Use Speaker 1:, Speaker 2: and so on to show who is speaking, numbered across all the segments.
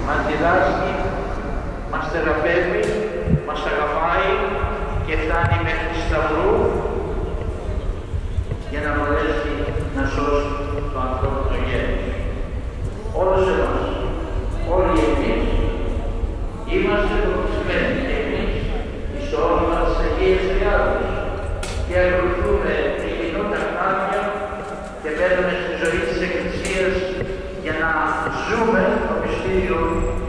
Speaker 1: μας διδάσκει, μας θεραπεύει, μας αγαπάει και φτάνει μέχρι τη Σταυρού για να μπορέσει να σώσει το ανθρώπινο γένος. Όλος εμάς, όλοι εμείς, είμαστε δοκισμένοι εμείς εις το όνομα της Αγίας Τριάδος και ακολουθούμε τη κοινό τα χάρια και μπαίνουμε στη ζωή της Εκκλησίας για να ζούμε το μυστήριο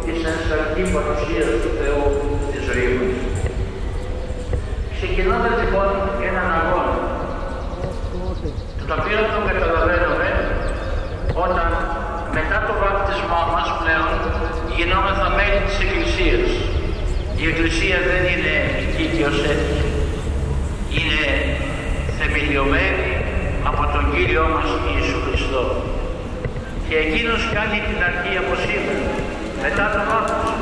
Speaker 1: της ενστακτή παρουσίας του Θεού στη ζωή μας. Ξεκινώντας λοιπόν έναν αγώνα, το οποίο το καταλαβαίνουμε όταν μετά το βάπτισμά μας πλέον γινόμεθα μέλη της Εκκλησίας. Η Εκκλησία δεν είναι οικίκαιος έτσι. Είναι θεμελιωμένη από τον Κύριό μας Ιησού Χριστό. Και εκείνος κάνει την αρχή από σήμερα. Μετά το βάπτισμα,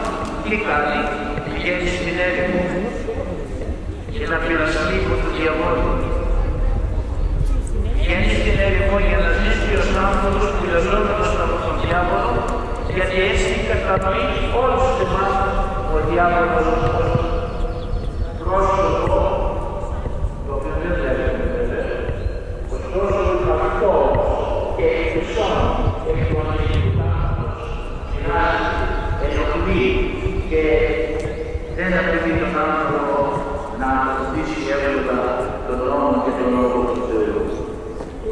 Speaker 1: τι κάνει? Πηγαίνει στην έρημο για να πειραστεί από τον διαβόλο. Πηγαίνει στην έρημο για να ζήσει ως άνθρωπος πειραζόμενος από τον διάβολο, γιατί έτσι κατανοεί όλους εμάς ο διάβολος ως πρόσωπο, το οποίο δεν βλέπουμε βέβαια, ως πρόσωπο αυτό και εξών εκπονητικά πειράζει, ενοχλεί και δεν αφήνει τον άνθρωπο να ακολουθήσει εύκολα τον νόμο και τον λόγο του Θεού.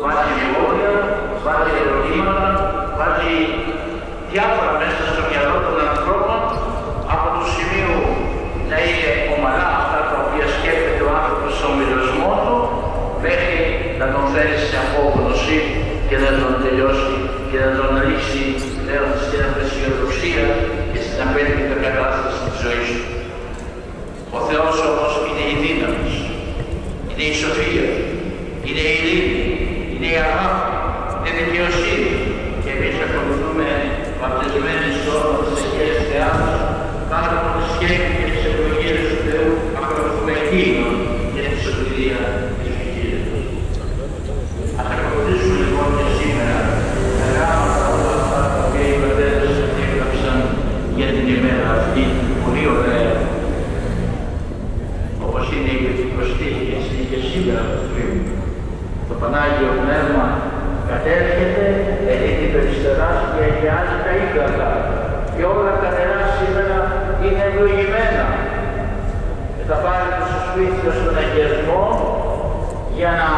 Speaker 1: Βάζει εμπόδια, βάζει ερωτήματα, βάζει διάφορα μέσα στο μυαλό των ανθρώπων, από το σημείο να είναι ομαλά αυτά τα οποία σκέφτεται ο άνθρωπος στον μοιρασμό του, μέχρι να τον φέρει σε απόγνωση και να τον τελειώσει και να τον ρίξει πλέον στην απεσιοδοξία και στην απέτυχη κατάσταση της ζωής του. Ο Θεός όμως είναι η δύναμη, είναι η σοφία, είναι η ειρήνη, είναι η αγάπη, είναι η δικαιοσύνη και εμείς ακολουθούμε βαπτισμένοι στο όνομα της Αγίας Θεάς, κάτω από τις σκέψεις και τις ευλογίες του Θεού, ακολουθούμε εκείνον για τη σωτηρία της ψυχής. Ας ακολουθήσουμε λοιπόν και σήμερα τα γράμματα όλα αυτά τα οποία οι πατέρες έγραψαν για την ημέρα αυτή, πολύ ωραία, όπως είναι η Πεντηκοστή και σήμερα το Πανάγιο Πνεύμα κατέρχεται, έχει την περιστεράς και αγιάζει τα ύδατα και όλα τα νερά σήμερα είναι ευλογημένα και θα πάρει το σπίτι στον αγιασμό για να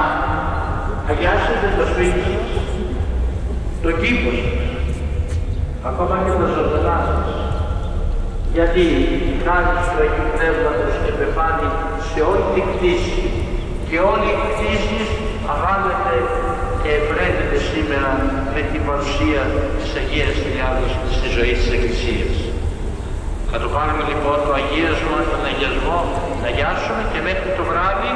Speaker 1: αγιάσετε το σπίτι σας, το κήπο σας, ακόμα και τα ζωντανά σας, γιατί η χάρη του Αγίου Πνεύματος επεφάνει σε όλη την κτήση και όλη η κτήση αγάλεται και ευραίνεται σήμερα με την παρουσία της Αγίας Τριάδος στη ζωή της Εκκλησίας. Θα το πάρουμε λοιπόν το αγίασμα, τον αγιασμό, να αγιάσουμε και μέχρι το βράδυ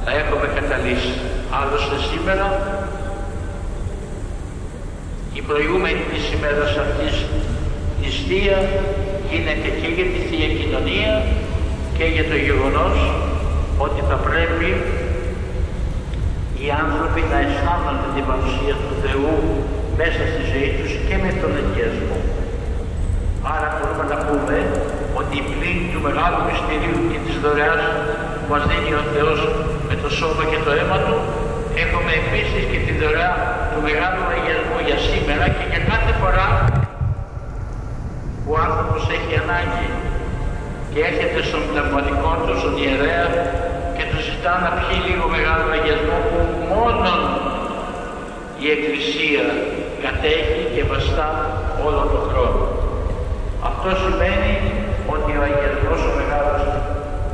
Speaker 1: να έχουμε καταλύσει. Άλλωστε σήμερα η προηγούμενη της ημέρας αυτής νηστεία γίνεται και για τη Θεία Κοινωνία και για το γεγονός ότι θα πρέπει οι άνθρωποι να αισθάνονται την παρουσία του Θεού μέσα στη ζωή τους και με τον αγιασμό. Άρα μπορούμε να πούμε ότι πλην του μεγάλου μυστηρίου και της δωρεάς που μας δίνει ο Θεός με το σώμα και το αίμα Του, έχουμε επίσης και τη δωρεά του μεγάλου αγιασμού για σήμερα και για κάθε φορά που ο άνθρωπος έχει ανάγκη και έρχεται στον πνευματικό του, στον ιερέα και του ζητά να πιει λίγο μεγάλο αγιασμό που μόνον η Εκκλησία κατέχει και βαστά όλο τον χρόνο. Αυτό σημαίνει ότι ο αγιασμός ο μεγάλος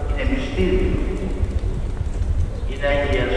Speaker 1: είναι μυστήριο, είναι αγιασμός.